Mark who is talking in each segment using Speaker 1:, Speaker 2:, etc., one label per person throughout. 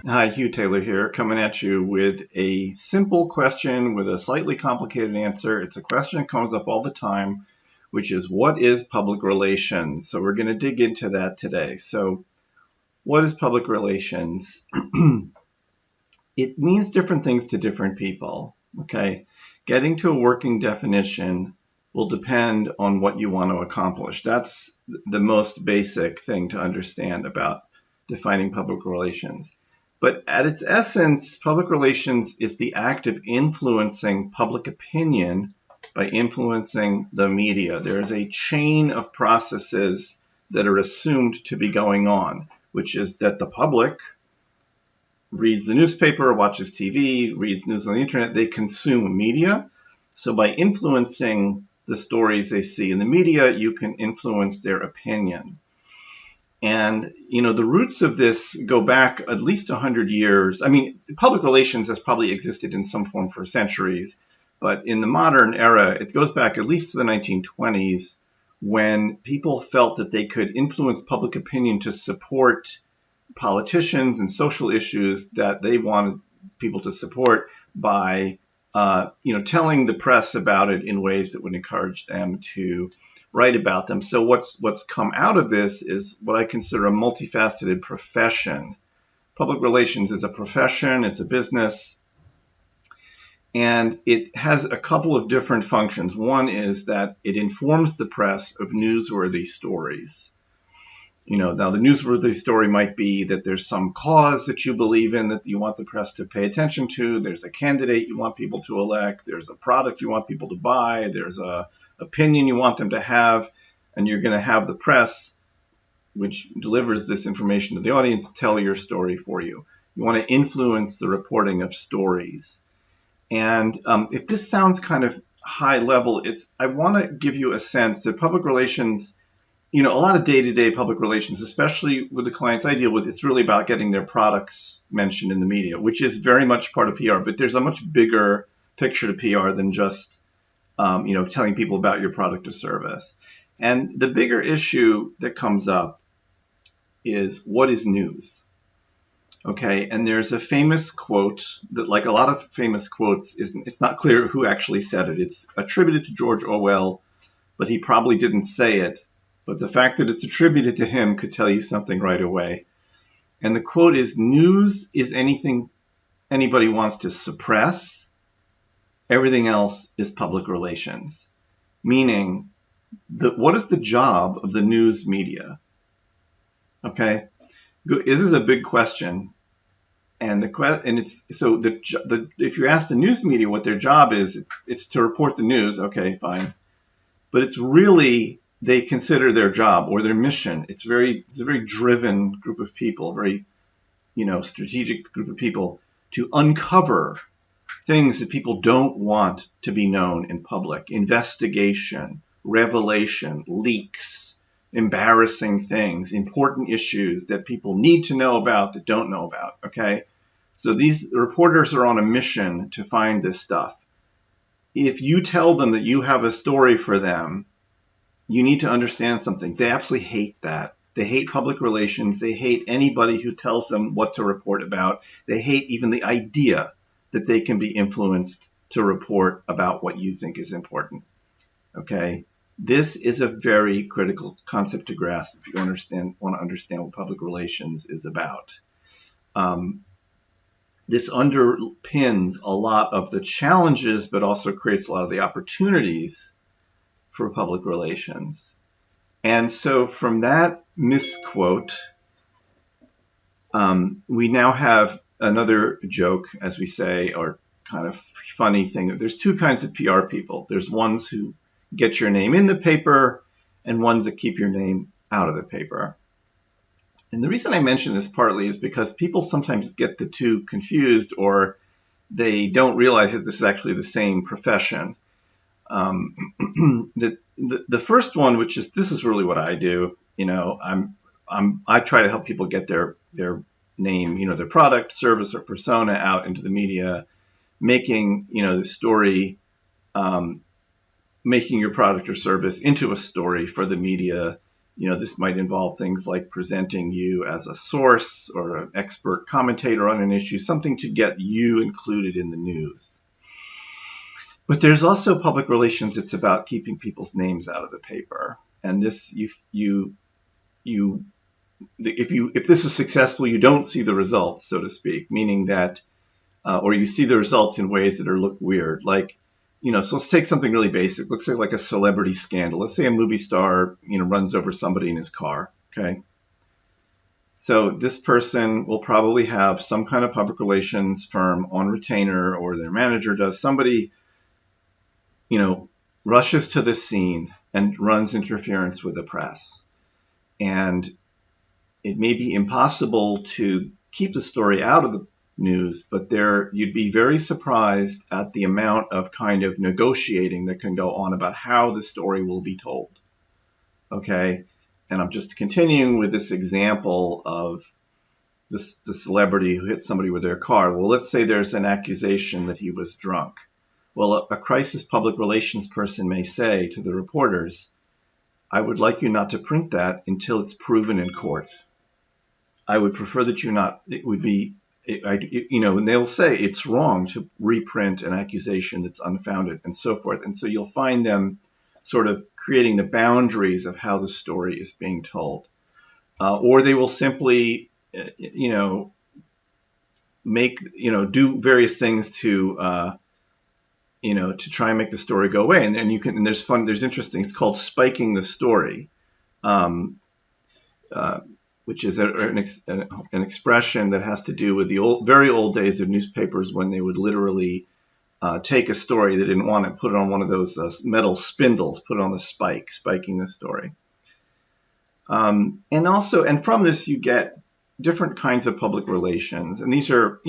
Speaker 1: Hi, Hugh Taylor here, coming at you with a simple question with a slightly complicated answer. It's a question that comes up all the time, which is what is public relations? So we're going to dig into that today. So, what is public relations? It means different things to different people. Okay. Getting to a working definition will depend on what you want to accomplish. That's the most basic thing to understand about defining public relations. But at its essence, public relations is the act of influencing public opinion by influencing the media. There is a chain of processes that are assumed to be going on, which is that the public reads the newspaper, watches TV, reads news on the internet, they consume media. So by influencing the stories they see in the media, you can influence their opinion. And, the roots of this go back at least 100 years. I mean, public relations has probably existed in some form for centuries, but in the modern era, it goes back at least to the 1920s when people felt that they could influence public opinion to support politicians and social issues that they wanted people to support by, telling the press about it in ways that would encourage them to write about them. So what's come out of this is what I consider a multifaceted profession. Public relations is a profession, it's a business, and it has a couple of different functions. One is that it informs the press of newsworthy stories. Now the newsworthy story might be that there's some cause that you believe in that you want the press to pay attention to. There's a candidate you want people to elect. There's a product you want people to buy. There's a opinion you want them to have. And you're going to have the press, which delivers this information to the audience, tell your story for you. You want to influence the reporting of stories. And if this sounds kind of high level, I want to give you a sense that public relations, a lot of day-to-day public relations, especially with the clients I deal with, it's really about getting their products mentioned in the media, which is very much part of PR. But there's a much bigger picture to PR than just, telling people about your product or service. And the bigger issue that comes up is what is news? Okay, and there's a famous quote that, like a lot of famous quotes, it's not clear who actually said it. It's attributed to George Orwell, but he probably didn't say it. But the fact that it's attributed to him could tell you something right away. And the quote is, news is anything anybody wants to suppress. Everything else is public relations. Meaning, what is the job of the news media? Okay, this is a big question. And if you ask the news media what their job is, it's to report the news. Okay, fine. But it's really, they consider their job or their mission. It's a very driven group of people, a very, strategic group of people to uncover things that people don't want to be known in public. Investigation, revelation, leaks, embarrassing things, important issues that people need to know about that don't know about. Okay. So these reporters are on a mission to find this stuff. If you tell them that you have a story for them, you need to understand something. They absolutely hate that. They hate public relations. They hate anybody who tells them what to report about. They hate even the idea that they can be influenced to report about what you think is important. Okay? This is a very critical concept to grasp if you want to understand what public relations is about. This underpins a lot of the challenges, but also creates a lot of the opportunities for public relations. And so from that misquote, we now have another joke, as we say, or kind of funny thing. There's two kinds of PR people. There's ones who get your name in the paper and ones that keep your name out of the paper. And the reason I mention this partly is because people sometimes get the two confused, or they don't realize that this is actually the same profession. The first one, this is really what I do. I try to help people get their name, their product, service, or persona out into the media, making the story, making your product or service into a story for the media This might involve things like presenting you as a source or an expert commentator on an issue, something to get you included in the news. But there's also public relations. It's about keeping people's names out of the paper. And this, if this is successful, you don't see the results, so to speak, meaning that, or you see the results in ways that look weird. Like, so let's take something really basic. Let's say like a celebrity scandal. Let's say a movie star, runs over somebody in his car. Okay. So this person will probably have some kind of public relations firm on retainer, or their manager does. Somebody, rushes to the scene and runs interference with the press. And it may be impossible to keep the story out of the news, but you'd be very surprised at the amount of kind of negotiating that can go on about how the story will be told. Okay, and I'm just continuing with this example of the celebrity who hit somebody with their car. Well, let's say there's an accusation that he was drunk. Well, a crisis public relations person may say to the reporters, I would like you not to print that until it's proven in court. I would prefer that you not, it would be, and they'll say it's wrong to reprint an accusation that's unfounded and so forth. And so you'll find them sort of creating the boundaries of how the story is being told. Or they will simply, do various things to try and make the story go away. And then there's interesting, it's called spiking the story, which is an expression that has to do with the very old days of newspapers, when they would literally take a story they didn't want to put it on one of those metal spindles, put it on the spike, spiking the story. And from this you get different kinds of public relations. And these are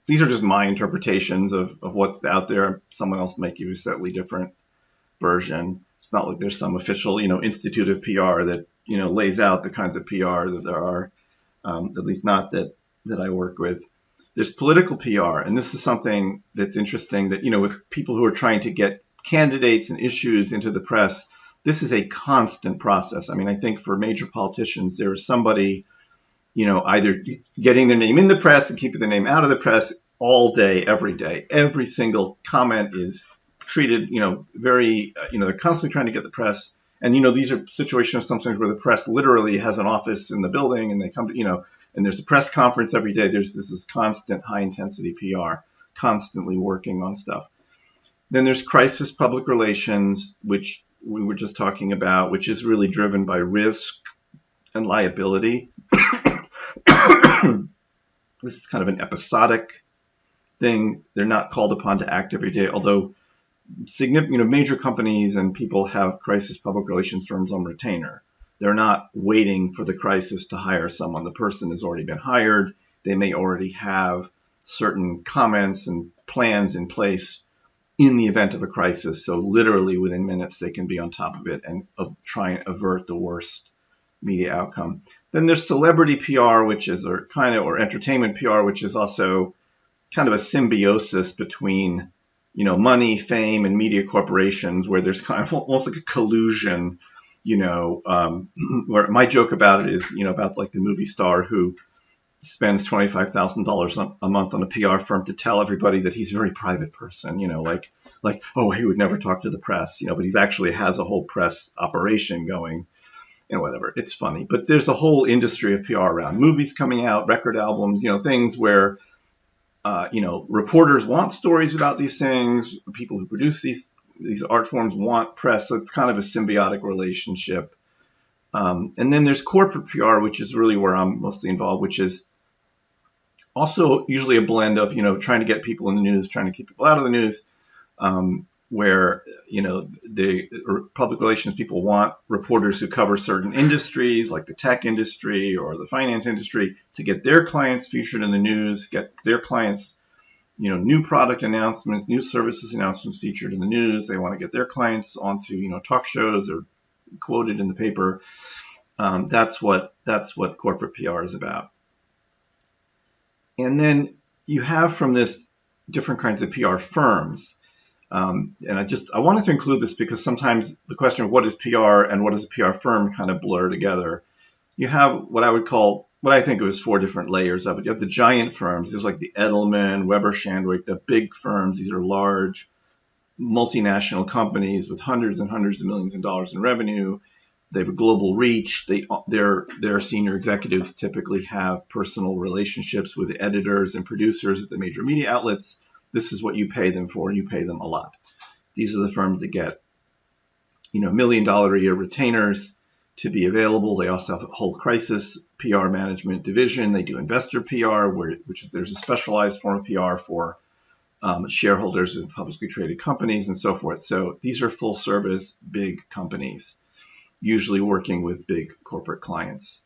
Speaker 1: just my interpretations of what's out there. Someone else might give you a slightly different version. It's not like there's some official, institute of PR that, lays out the kinds of PR that there are, at least not that I work with. There's political PR, and this is something that's interesting that, with people who are trying to get candidates and issues into the press, this is a constant process. I mean, I think for major politicians, there is somebody, either getting their name in the press and keeping their name out of the press all day, every day. Every single comment is treated, very, they're constantly trying to get the press. And, these are situations sometimes where the press literally has an office in the building, and they come to, and there's a press conference every day. This is constant high intensity PR, constantly working on stuff. Then there's crisis public relations, which we were just talking about, which is really driven by risk and liability. This is kind of an episodic thing. They're not called upon to act every day, although major companies and people have crisis public relations firms on retainer. They're not waiting for the crisis to hire someone. The person has already been hired. They may already have certain comments and plans in place in the event of a crisis. So literally within minutes, they can be on top of it and try and avert the worst media outcome. Then there's celebrity PR, or entertainment PR, which is also kind of a symbiosis between, money, fame, and media corporations, where there's kind of almost like a collusion, where my joke about it is, about like the movie star who spends $25,000 a month on a PR firm to tell everybody that he's a very private person, like, oh, he would never talk to the press, but he's actually has a whole press operation going. Whatever. It's funny. But there's a whole industry of PR around movies coming out, record albums, things where, reporters want stories about these things. People who produce these art forms want press. So it's kind of a symbiotic relationship. And then there's corporate PR, which is really where I'm mostly involved, which is also usually a blend of, trying to get people in the news, trying to keep people out of the news, where, the public relations people want reporters who cover certain industries like the tech industry or the finance industry to get their clients featured in the news, get their clients, new product announcements, new services announcements featured in the news. They want to get their clients onto, talk shows or quoted in the paper. That's what corporate PR is about. And then you have from this different kinds of PR firms. And I wanted to include this because sometimes the question of what is PR and what is a PR firm kind of blur together. You have what I think of as 4 different layers of it. You have the giant firms. These are like the Edelman, Weber Shandwick, the big firms. These are large multinational companies with hundreds and hundreds of millions of dollars in revenue. They have a global reach. Their senior executives typically have personal relationships with editors and producers at the major media outlets. This is what you pay them for, and you pay them a lot. These are the firms that get, $1 million a year retainers to be available. They also have a whole crisis PR management division. They do investor PR, there's a specialized form of PR for shareholders of publicly traded companies and so forth. So these are full service, big companies, usually working with big corporate clients.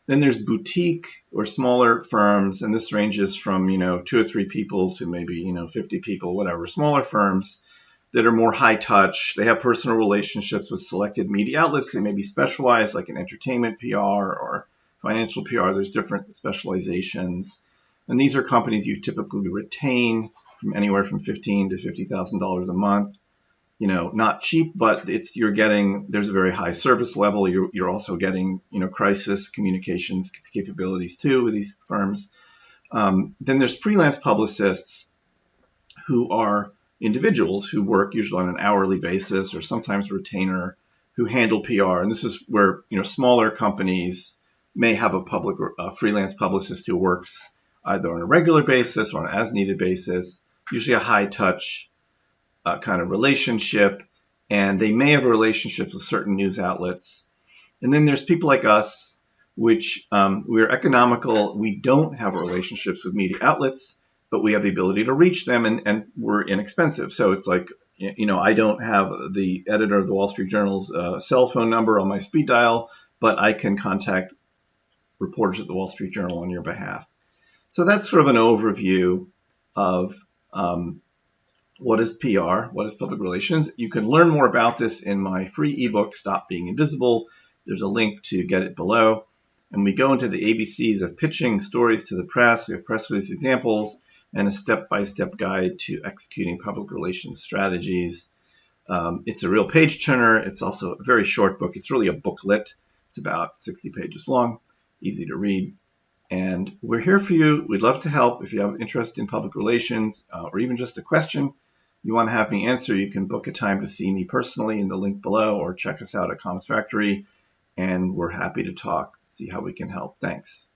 Speaker 1: Then there's boutique or smaller firms, and this ranges from 2 or 3 people to maybe 50 people, whatever. Smaller firms that are more high touch. They have personal relationships with selected media outlets. They may be specialized, like in entertainment PR or financial PR. There's different specializations, and these are companies you typically retain from anywhere from $15,000 to $50,000 a month. Not cheap, but there's a very high service level. You're also getting, crisis communications capabilities too with these firms. Then there's freelance publicists who are individuals who work usually on an hourly basis or sometimes retainer, who handle PR. And this is where, smaller companies may have a freelance publicist who works either on a regular basis or on an as-needed basis, usually a high-touch kind of relationship, and they may have relationships with certain news outlets. And then there's people like us, which we're economical. We don't have relationships with media outlets, but we have the ability to reach them, and we're inexpensive. So it's like, I don't have the editor of the Wall Street Journal's cell phone number on my speed dial, but I can contact reporters at the Wall Street Journal on your behalf. So that's sort of an overview of what is PR, what is public relations. You can learn more about this in my free ebook, Stop Being Invisible. There's a link to get it below. And we go into the ABCs of pitching stories to the press. We have press release examples and a step-by-step guide to executing public relations strategies. It's a real page turner. It's also a very short book. It's really a booklet. It's about 60 pages long, easy to read. And we're here for you. We'd love to help. If you have interest in public relations or even just a question you want to have me answer, you can book a time to see me personally in the link below, or check us out at Comms Factory, and we're happy to talk, see how we can help. Thanks.